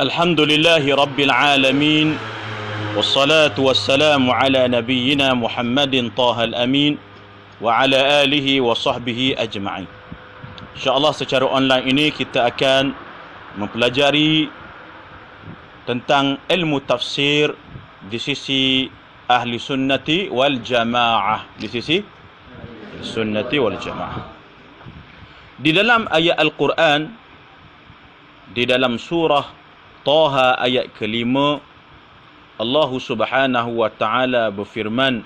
Alhamdulillahi Rabbil Alamin. Wassalatu wassalamu ala nabiyyina Muhammadin Tahal Amin wa ala alihi wa sahbihi ajma'in. InsyaAllah secara online ini kita akan mempelajari tentang ilmu tafsir di sisi ahli sunnati wal jamaah. Di sisi sunnati wal jamaah. Di dalam ayat Al-Quran, di dalam surah Taha ayat kelima, Allah Subhanahu wa taala berfirman,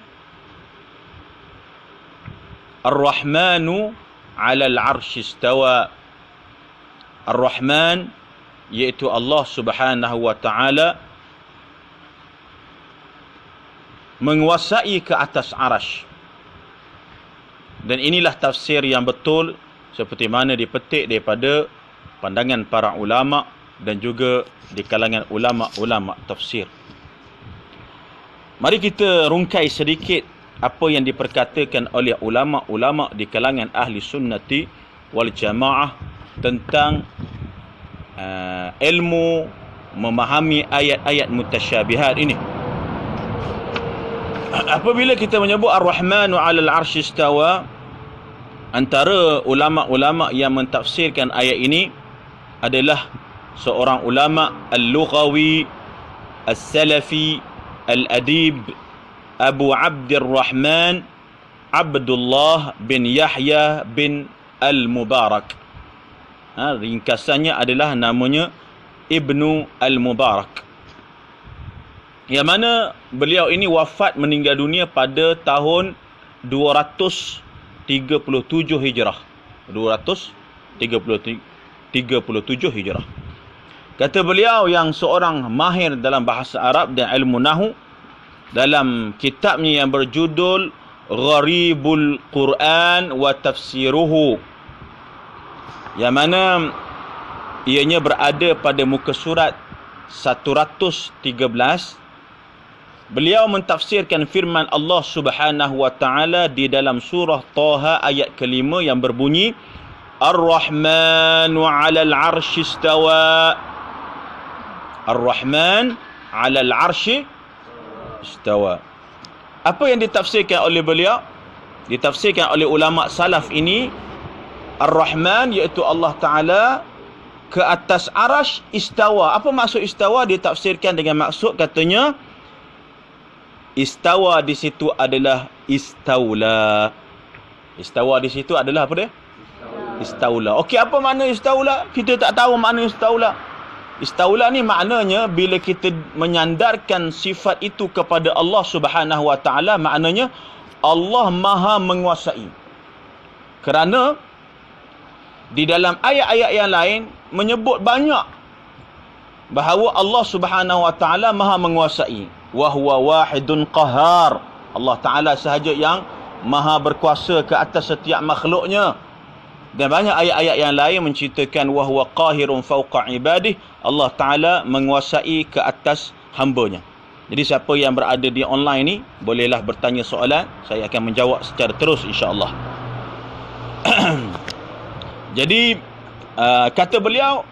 Ar-Rahmanu 'alal 'arsy istawa. Ar-Rahman iaitu Allah Subhanahu wa taala menguasai ke atas arasy. Dan inilah tafsir yang betul seperti mana dipetik daripada pandangan para ulama dan juga di kalangan ulama-ulama tafsir. Mari kita rungkai sedikit apa yang diperkatakan oleh ulama-ulama di kalangan ahli sunnati wal jamaah tentang ilmu memahami ayat-ayat mutasyabihat ini. Apabila kita menyebut Ar-Rahmanu 'alal 'arsy istawa, antara ulama-ulama yang mentafsirkan ayat ini adalah seorang ulama al-lughawi, al-salafi, al-adib, Abu Abdurrahman Abdullah bin Yahya bin al-Mubarak. Ringkasannya adalah namanya Ibnu al-Mubarak. Yang mana beliau ini wafat meninggal dunia pada tahun 237 Hijrah. 237 Hijrah. Kata beliau yang seorang mahir dalam bahasa Arab dan ilmu nahu, dalam kitabnya yang berjudul Gharibul Quran wa Tafsiruhu, yang mana ianya berada pada muka surat 113, beliau mentafsirkan firman Allah Subhanahu wa taala di dalam surah Taha ayat kelima yang berbunyi, Ar-Rahmanu 'alal 'arsy istawa. Ar-Rahman 'alal 'arsy istawa. Apa yang ditafsirkan oleh beliau? Ditafsirkan oleh ulama salaf ini, Ar-Rahman iaitu Allah Ta'ala ke atas arasy istawa. Apa maksud istawa? Ditafsirkan dengan maksud katanya istawa di situ adalah istaula. Istawa di situ adalah apa dia? Istaula. Okey, apa makna istaula? Kita tak tahu makna istaula. Istaula ni maknanya bila kita menyandarkan sifat itu kepada Allah Subhanahu wa taala, maknanya Allah Maha menguasai. Kerana di dalam ayat-ayat yang lain menyebut banyak bahawa Allah Subhanahu wa taala Maha menguasai. Wa huwa wahidun qahar. Allah Taala sahaja yang Maha berkuasa ke atas setiap makhluknya. Dan banyak ayat-ayat yang lain menceritakan wa huwa qahirun fawqa ibadih. Allah Taala menguasai ke atas hamba-Nya. Jadi siapa yang berada di online ni bolehlah bertanya soalan, saya akan menjawab secara terus insya-Allah. Jadi kata beliau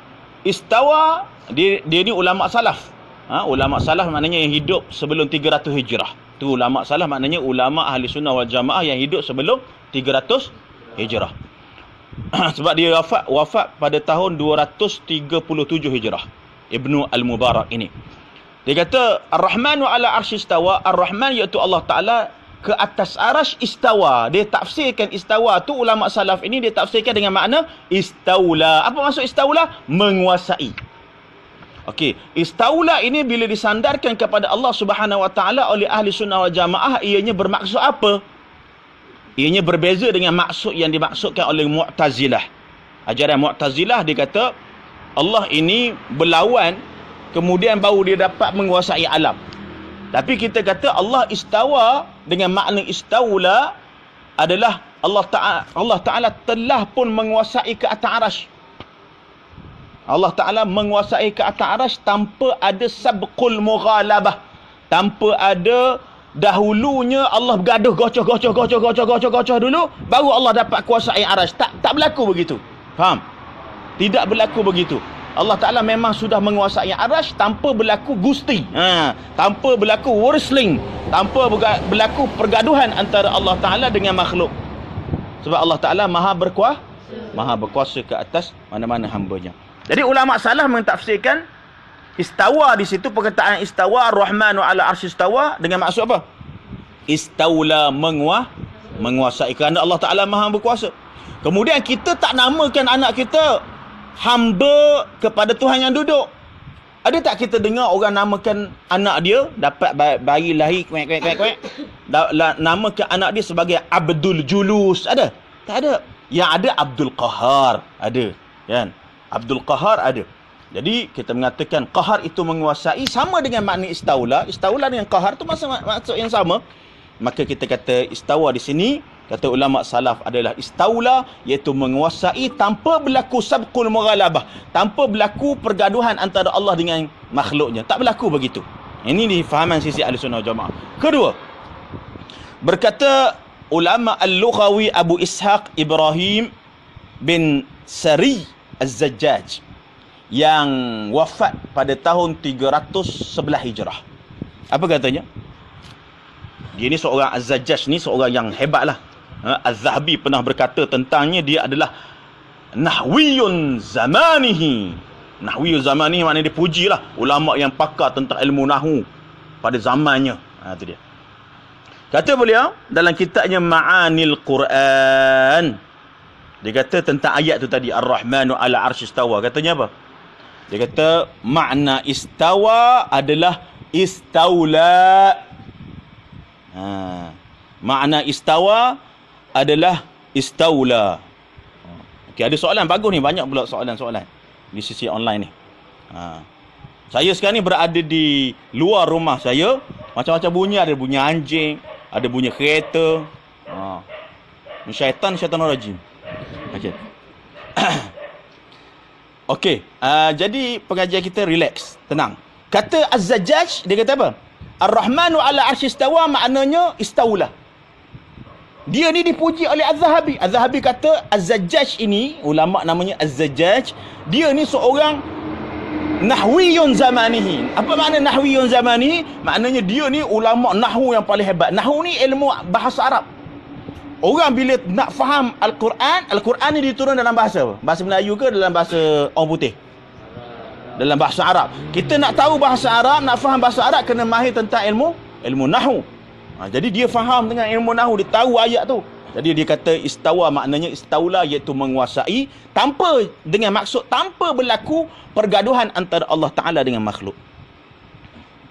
istawa, dia ni ulama salaf. Ulama salaf maknanya yang hidup sebelum 300 Hijrah. Tu ulama salaf maknanya ulama ahli sunnah wal jamaah yang hidup sebelum 300 Hijrah. Sebab dia wafat pada tahun 237 Hijrah. Ibnu al-Mubarak ini. Dia kata Ar-Rahmanu 'ala 'arsy istawa. Ar-Rahman iaitu Allah Taala ke atas arasy istawa. Dia tafsirkan istawa tu, ulama salaf ini dia tafsirkan dengan makna istaula. Apa maksud istaula? Menguasai. Okey, istaula ini bila disandarkan kepada Allah Subhanahu wa taala oleh ahli sunnah wal jamaah, ianya bermaksud apa? Ianya berbeza dengan maksud yang dimaksudkan oleh Mu'tazilah. Ajaran Mu'tazilah dia kata Allah ini berlawan, kemudian baru dia dapat menguasai alam. Tapi kita kata Allah istawa dengan makna istaula adalah Allah Ta'ala telah pun menguasai ke atas arasy. Allah Ta'ala menguasai ke atas arasy tanpa ada sabqul mughalabah, tanpa ada dahulunya Allah bergaduh gocoh dulu baru Allah dapat kuasai arasy. Tak berlaku begitu. Faham? Tidak berlaku begitu. Allah Ta'ala memang sudah menguasai Arash tanpa berlaku gusti, tanpa berlaku wrestling, tanpa berlaku pergaduhan antara Allah Ta'ala dengan makhluk. Sebab Allah Ta'ala maha berkuasa ke atas mana-mana hambanya. Jadi ulama salah mentafsirkan istawa di situ, perkataan istawa Ar-Rahmanu ala arsy istawa, dengan maksud apa? Istaula, menguasai, kerana Allah Ta'ala maha berkuasa. Kemudian kita tak namakan anak kita hamba kepada Tuhan yang duduk. Ada tak kita dengar orang namakan anak dia, dapat bayi lahir kuek namakan anak dia sebagai Abdul Julus? Ada? Tak ada. Yang ada Abdul Qahar, ada, kan? Abdul Qahar ada. Jadi kita mengatakan qahar itu menguasai, sama dengan makna istaula. Istaula dengan qahar itu maksud yang sama. Maka kita kata istawa di sini, kata ulama salaf, adalah istaula, iaitu menguasai tanpa berlaku sabqul mughalabah, tanpa berlaku pergaduhan antara Allah dengan makhluknya. Tak berlaku begitu. Ini di fahaman sisi Ahlussunnah wal Jamaah. Kedua, berkata ulama al-lughawi Abu Ishaq Ibrahim bin Sari Az-Zajjaj, yang wafat pada tahun 311 Hijrah. Apa katanya? Dia ni seorang Az-Zajjaj ni seorang yang hebatlah. Az-Zahabi pernah berkata tentangnya, dia adalah nahwiyun zamanihi. Nahwiyun zamanihi maknanya dipujilah ulama yang pakar tentang ilmu nahwu pada zamannya. Itu dia. Kata beliau dalam kitabnya Ma'anil Quran, dia kata tentang ayat tu tadi, Ar-Rahmanu ala arsy istawa. Katanya apa? Dia kata makna istawa adalah istaula. Makna istawa adalah istaula. Okey, ada soalan bagus ni, banyak pula soalan-soalan di sisi online ni. Saya sekarang ni berada di luar rumah saya, macam-macam bunyi, ada bunyi anjing, ada bunyi kereta. Syaitan rajim. Okey. Okey, jadi pengajian kita relax, tenang. Kata Az-Zajjaj, dia kata apa? Ar-Rahmanu ala arsy istawa, maknanya istaula. Dia ni dipuji oleh Az-Zahabi. Az-Zahabi kata Az-Zajjaj ini, ulama namanya Az-Zajjaj, dia ni seorang nahwiyun zamanihi. Apa makna nahwiyun zamanihi? Maknanya dia ni ulama nahwu yang paling hebat. Nahwu ni ilmu bahasa Arab. Orang bila nak faham Al-Quran, Al-Quran ni diturun dalam bahasa apa? Bahasa Melayu ke dalam bahasa orang putih? Dalam bahasa Arab. Kita nak tahu bahasa Arab, nak faham bahasa Arab, kena mahir tentang ilmu nahwu. Jadi dia faham dengan ilmu nahwu, dia tahu ayat tu. Jadi dia kata istawa maknanya istaula, iaitu menguasai, tanpa, dengan maksud tanpa berlaku pergaduhan antara Allah Ta'ala dengan makhluk.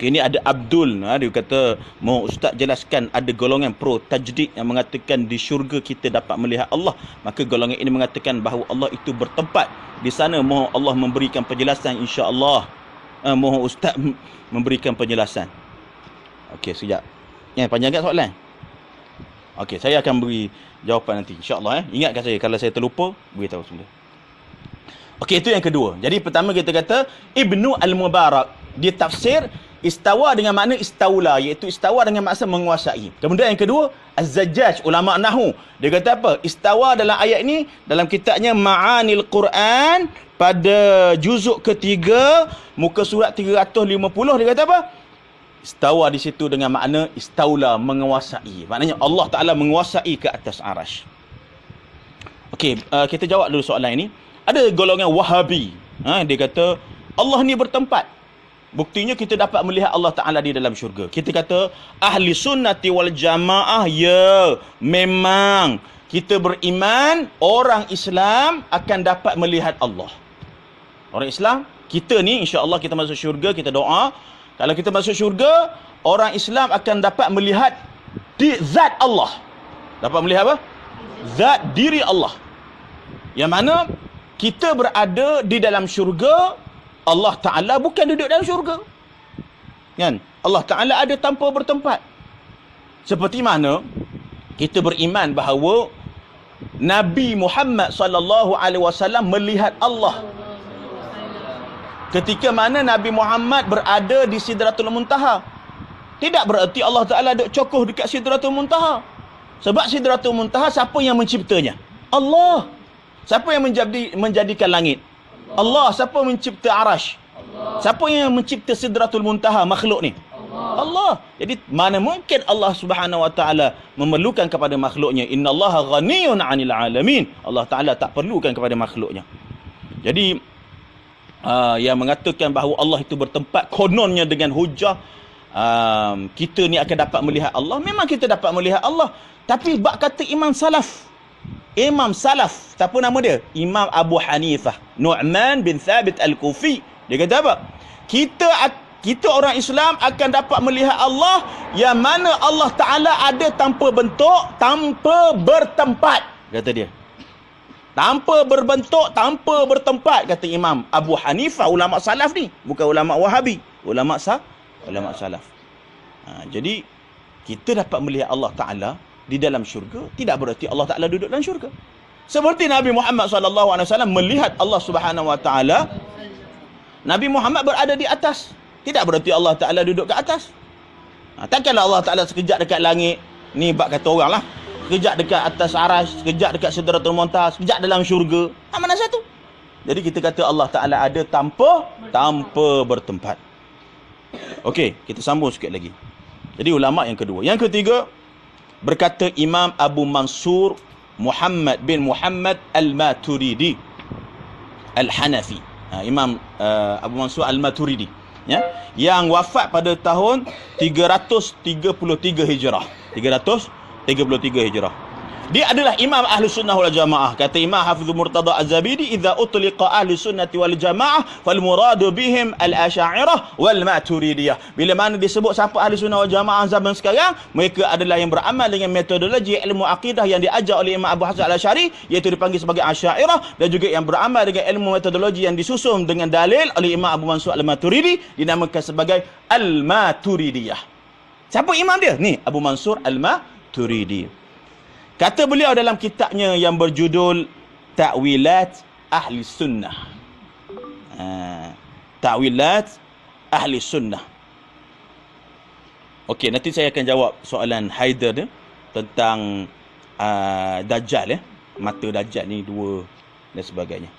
Ini ada Abdul, dia kata, mau ustaz jelaskan, ada golongan pro tajdid yang mengatakan di syurga kita dapat melihat Allah. Maka golongan ini mengatakan bahawa Allah itu bertempat di sana. Mohon Allah memberikan penjelasan, insya-Allah. Mohon ustaz memberikan penjelasan. Okey, sekejap. Panjang tak soalan? Okey, saya akan beri jawapan nanti, insya-Allah. Ingatkan saya, kalau saya terlupa, beritahu semula. Okey, itu yang kedua. Jadi pertama kita kata Ibnu Al-Mubarak, dia tafsir istawa dengan makna istaula, iaitu istawa dengan maksud menguasai. Kemudian yang kedua, Az-Zajjaj, ulama nahwu, dia kata apa? Istawa dalam ayat ini, dalam kitabnya Ma'anil Quran, pada juzuk ketiga, muka surat 350, dia kata apa? Istawa di situ dengan makna istaula, menguasai. Maknanya Allah Ta'ala menguasai ke atas arash. Okey, kita jawab dulu soalan ini. Ada golongan Wahabi, dia kata Allah ni bertempat. Buktinya kita dapat melihat Allah Ta'ala di dalam syurga. Kita kata ahli sunnati wal jamaah, ya, memang kita beriman orang Islam akan dapat melihat Allah. Orang Islam, kita ni insya-Allah kita masuk syurga, kita doa. Kalau kita masuk syurga, orang Islam akan dapat melihat di zat Allah. Dapat melihat apa? Zat diri Allah. Yang mana kita berada di dalam syurga, Allah Ta'ala bukan duduk dalam syurga, kan? Allah Ta'ala ada tanpa bertempat. Seperti mana kita beriman bahawa Nabi Muhammad SAW melihat Allah. Ketika mana Nabi Muhammad berada di Sidratul Muntaha, tidak bererti Allah Ta'ala duduk cokoh dekat Sidratul Muntaha. Sebab Sidratul Muntaha, siapa yang menciptanya? Allah. Siapa yang menjadikan langit? Allah. Siapa mencipta arash? Siapa yang mencipta sidratul muntaha, makhluk ni? Allah. Jadi mana mungkin Allah Subhanahu wa taala memerlukan kepada makhluknya? Innallaha ghaniyun 'anil 'alamin. Allah Taala tak perlukan kepada makhluknya. Jadi yang mengatakan bahawa Allah itu bertempat kononnya dengan hujah, kita ni akan dapat melihat Allah. Memang kita dapat melihat Allah, tapi bab kata Imam Salaf, siapa nama dia? Imam Abu Hanifah, Nu'man bin Thabit Al-Kufi. Dia kata apa? Kita orang Islam akan dapat melihat Allah yang mana Allah Ta'ala ada tanpa bentuk, tanpa bertempat, kata dia. Tanpa berbentuk, tanpa bertempat, kata Imam Abu Hanifah, ulama salaf ni, bukan ulama Wahabi, ulama salaf. Jadi kita dapat melihat Allah Ta'ala di dalam syurga, tidak bererti Allah Ta'ala duduk dalam syurga. Seperti Nabi Muhammad SAW melihat Allah Subhanahu Wa Ta'ala, Nabi Muhammad berada di atas, tidak bererti Allah Ta'ala duduk ke atas. Takkanlah Allah Ta'ala sekejap dekat langit, ni bab kata orang lah, sekejap dekat atas arash, sekejap dekat sidratul muntaha, sekejap dalam syurga. Mana satu? Jadi kita kata Allah Ta'ala ada tanpa bertempat. Okey, kita sambung sikit lagi. Jadi ulama yang kedua. Yang ketiga, berkata Imam Abu Mansur Muhammad bin Muhammad Al-Maturidi Al-Hanafi. Imam Abu Mansur Al-Maturidi, ya, yang wafat pada tahun 333 Hijrah. 333 Hijrah. Dia adalah imam ahli sunnah wal jamaah. Kata Imam Hafizul Murtada Az-Zabidi, idza utliqa ahli sunnati wal jamaah fal muradu bihim al-asy'ariyah wal maturidiyah. Bila mana disebut siapa ahli sunnah wal jamaah zaman sekarang, mereka adalah yang beramal dengan metodologi ilmu akidah yang diajar oleh Imam Abu Hasan Al-Asy'ari, iaitu dipanggil sebagai asy'ariyah, dan juga yang beramal dengan ilmu metodologi yang disusun dengan dalil oleh Imam Abu Mansur Al-Maturidi, dinamakan sebagai al-maturidiyah. Siapa imam dia? Ni Abu Mansur Al-Maturidi. Kata beliau dalam kitabnya yang berjudul Ta'wilat Ahli Sunnah. Ta'wilat Ahli Sunnah. Okey, nanti saya akan jawab soalan Haider dia tentang Dajjal, ya. Mata Dajjal ni dua dan sebagainya.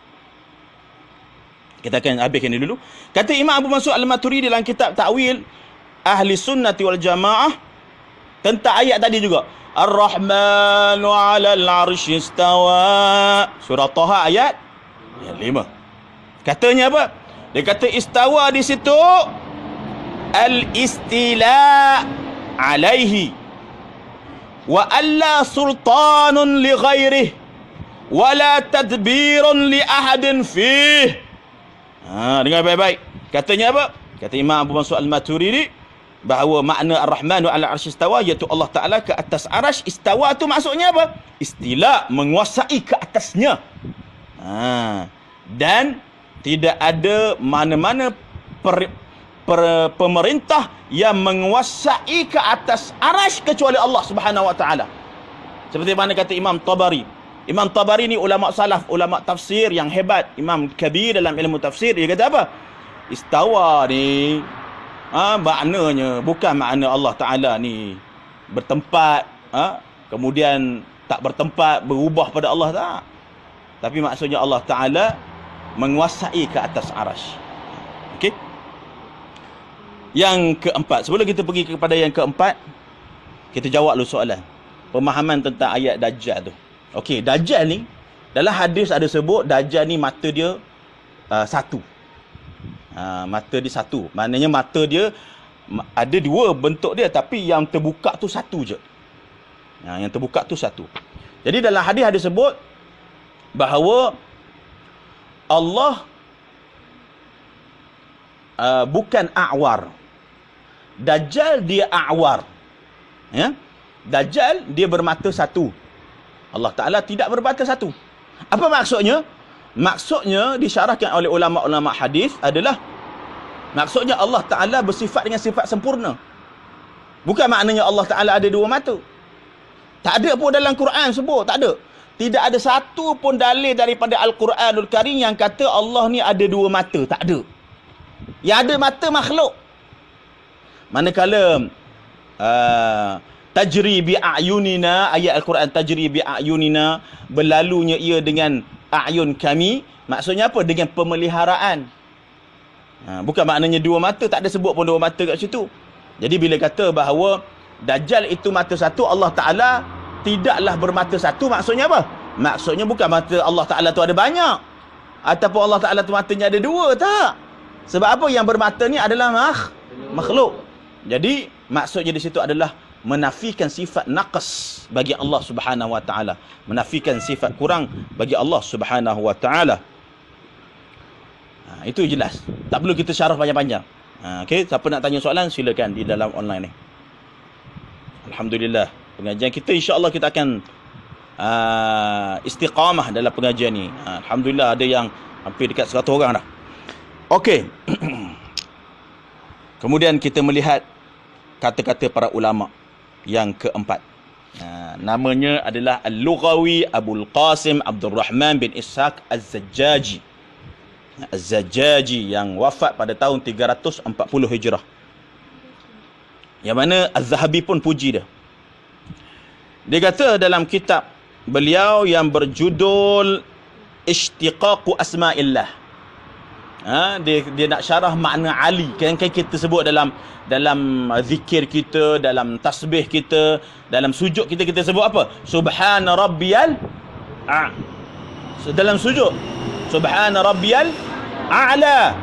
Kita akan habiskan ini dulu. Kata Imam Abu Mansur Al-Maturidi dalam kitab Ta'wil Ahli Sunnati wal Jamaah tentang ayat tadi juga. Ar-Rahmanu 'alal 'arsy istawa. Surah Taha ayat 5. Katanya apa? Dia kata istawa di situ al-istila alaihi wa alla sultanun li ghairihi wa la tadbirun li ahadin fih. Dengar baik-baik. Katanya apa? Kata Imam Abu Mansur Al-Maturidi bahawa makna Ar-Rahmanu 'ala 'arsy istawa, iaitu Allah Ta'ala ke atas arash. Istawa tu maksudnya apa? Istila, menguasai ke atasnya. Dan tidak ada mana-mana pemerintah yang menguasai ke atas arash kecuali Allah Subhanahu Wa Ta'ala. Seperti mana kata Imam Tabari. Imam Tabari ni ulama salaf, ulama tafsir yang hebat, imam kabir dalam ilmu tafsir. Dia kata apa? Istawa ni maknanya bukan makna Allah Ta'ala ni bertempat, kemudian tak bertempat, berubah pada Allah, tak. Tapi maksudnya Allah Ta'ala menguasai ke atas arash. Okey. Yang keempat, sebelum kita pergi kepada yang keempat, kita jawab dulu soalan pemahaman tentang ayat Dajjal tu. Okey, Dajjal ni dalam hadis ada sebut Dajjal ni mata dia satu. Mata dia satu. Maknanya mata dia ada dua bentuk dia, tapi yang terbuka tu satu je. Yang terbuka tu satu. Jadi dalam hadis ada sebut bahawa Allah bukan a'war. Dajjal dia a'war. Ya? Dajjal dia bermata satu. Allah Ta'ala tidak bermata satu. Apa maksudnya? Maksudnya disyarahkan oleh ulama-ulama hadis adalah, maksudnya Allah Ta'ala bersifat dengan sifat sempurna. Bukan maknanya Allah Ta'ala ada dua mata. Tak ada pun dalam Quran sebut, tak ada. Tidak ada satu pun dalil daripada Al-Quranul Karim yang kata Allah ni ada dua mata, tak ada. Yang ada mata makhluk. Manakala tajri bi a'yunina, ayat Al-Quran tajri bi a'yunina, berlalunya ia dengan a'yun kami. Maksudnya apa? Dengan pemeliharaan. Bukan maknanya dua mata, tak ada sebut pun dua mata kat situ. Jadi bila kata bahawa Dajjal itu mata satu, Allah Ta'ala tidaklah bermata satu, maksudnya apa? Maksudnya bukan mata Allah Ta'ala tu ada banyak, ataupun Allah Ta'ala tu matanya ada dua, tak. Sebab apa? Yang bermata ni adalah makhluk. Jadi maksudnya di situ adalah menafikan sifat naqas bagi Allah Subhanahu Wa Ta'ala, menafikan sifat kurang bagi Allah Subhanahu Wa Ta'ala. Itu jelas, tak perlu kita syarah panjang-panjang. Okey, siapa nak tanya soalan silakan di dalam online ni. Alhamdulillah, pengajian kita insya-Allah kita akan istiqamah dalam pengajian ni. Alhamdulillah ada yang hampir dekat 100 orang dah. Okey. Kemudian kita melihat kata-kata para ulama yang keempat. Namanya adalah Al-Lughawi Abul Qasim Abdul Rahman bin Ishaq Az-Zajjaji. Az-Zajjaji yang wafat pada tahun 340 Hijrah. Yang mana Az-Zahabi pun puji dia. Dia kata dalam kitab beliau yang berjudul Ishtiqaqu Asma'illah. Dia nak syarah makna Ali. Kan kita sebut dalam zikir kita, dalam tasbih kita, dalam sujud kita sebut apa? Subhana rabbiyal dalam sujud. Subhana rabbiyal a'la.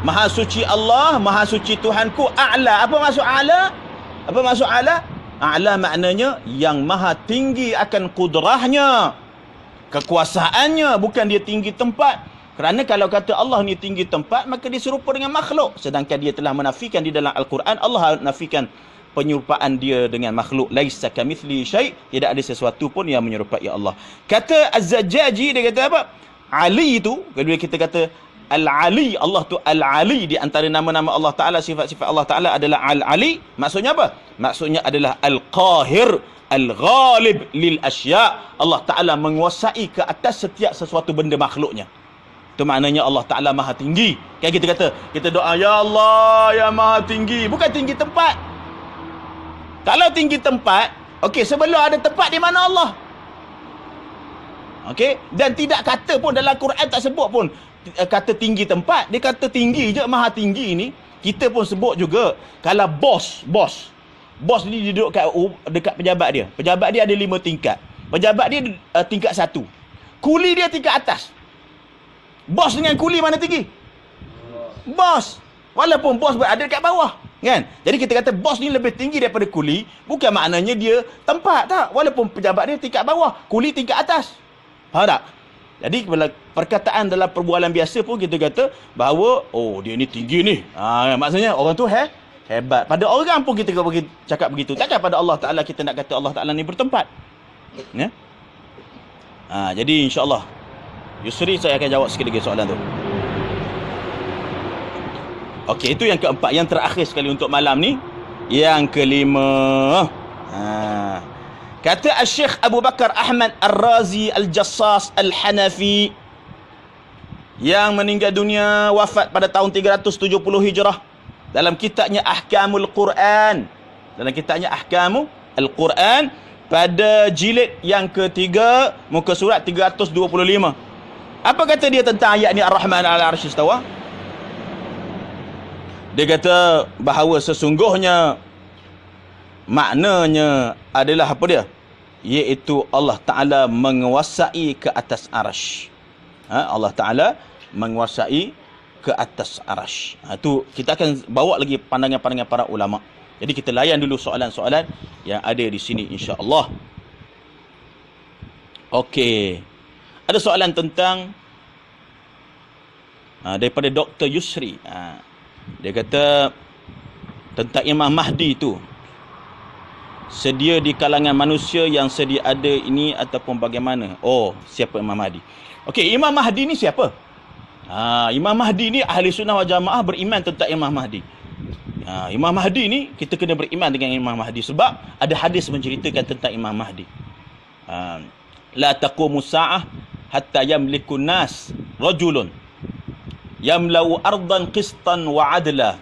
Maha suci Allah, maha suci Tuhanku, a'la. Apa maksud a'la? Apa maksud a'la? A'la maknanya yang maha tinggi akan kudrahnya, kekuasaannya, bukan dia tinggi tempat. Kerana kalau kata Allah ni tinggi tempat, maka dia serupa dengan makhluk. Sedangkan dia telah menafikan di dalam Al-Quran, Allah nafikan penyerupaan dia dengan makhluk. Laisa kamithli syai', tidak ada sesuatu pun yang menyerupai Allah. Kata Az-Zajjaji, dia kata apa? Ali itu, kalau kita kata Al-Ali, Allah tu Al-Ali, di antara nama-nama Allah Ta'ala, sifat-sifat Allah Ta'ala adalah Al-Ali. Maksudnya apa? Maksudnya adalah Al-Qahir, Al-Ghalib lil asya'. Allah Ta'ala menguasai ke atas setiap sesuatu benda makhluknya. Itu maknanya Allah Ta'ala maha tinggi. Kan kita kata, kita doa, Ya Allah, Ya maha tinggi. Bukan tinggi tempat. Kalau tinggi tempat, okey, sebelum ada tempat, di mana Allah? Okey, dan tidak kata pun dalam Quran, tak sebut pun kata tinggi tempat. Dia kata tinggi je, maha tinggi ni. Kita pun sebut juga kalau bos ni dia duduk dekat pejabat dia. Pejabat dia ada 5 tingkat. Pejabat dia tingkat 1. Kuli dia tingkat atas. Bos dengan kuli mana tinggi? Bos. Walaupun bos ada dekat bawah, kan? Jadi kita kata bos ni lebih tinggi daripada kuli, bukan maknanya dia tempat, tak. Walaupun pejabat dia tingkat bawah, kuli tingkat atas. Faham tak? Jadi perkataan dalam perbualan biasa pun kita kata bahawa oh dia ni tinggi ni. Maksudnya orang tu hebat. Pada orang pun kita cakap begitu. Takkan pada Allah Ta'ala kita nak kata Allah Ta'ala ni bertempat. Ya? Jadi insya-Allah Yusri saya akan jawab sikit lagi soalan tu. Okey, itu yang keempat. Yang terakhir sekali untuk malam ni, yang kelima. Kata Syekh Abu Bakar Ahmad Ar-Razi Al-Jassas Al-Hanafi yang meninggal dunia, wafat pada tahun 370 Hijrah, dalam kitabnya Ahkamul Quran. Dalam kitabnya Ahkamul Quran pada jilid yang ketiga, muka surat 325. Apa kata dia tentang ayat ni, Ar-Rahman 'ala al-'arsy istawa? Dia kata bahawa sesungguhnya maknanya adalah apa dia? Iaitu Allah Ta'ala menguasai ke atas arasy. Allah Ta'ala menguasai ke atas arasy. Itu kita akan bawa lagi pandangan-pandangan para ulama. Jadi kita layan dulu soalan-soalan yang ada di sini insya-Allah. Okey. Ada soalan tentang daripada Dr. Yusri. Dia kata tentang Imam Mahdi itu, sedia di kalangan manusia yang sedia ada ini ataupun bagaimana? Oh, siapa Imam Mahdi? Okey, Imam Mahdi ni siapa? Imam Mahdi ni ahli sunnah wal jamaah beriman tentang Imam Mahdi. Imam Mahdi ni kita kena beriman dengan Imam Mahdi sebab ada hadis menceritakan tentang Imam Mahdi. La taqumu sa'ah hatta yamliku nas rajulun yamlau ardan qistan wa adla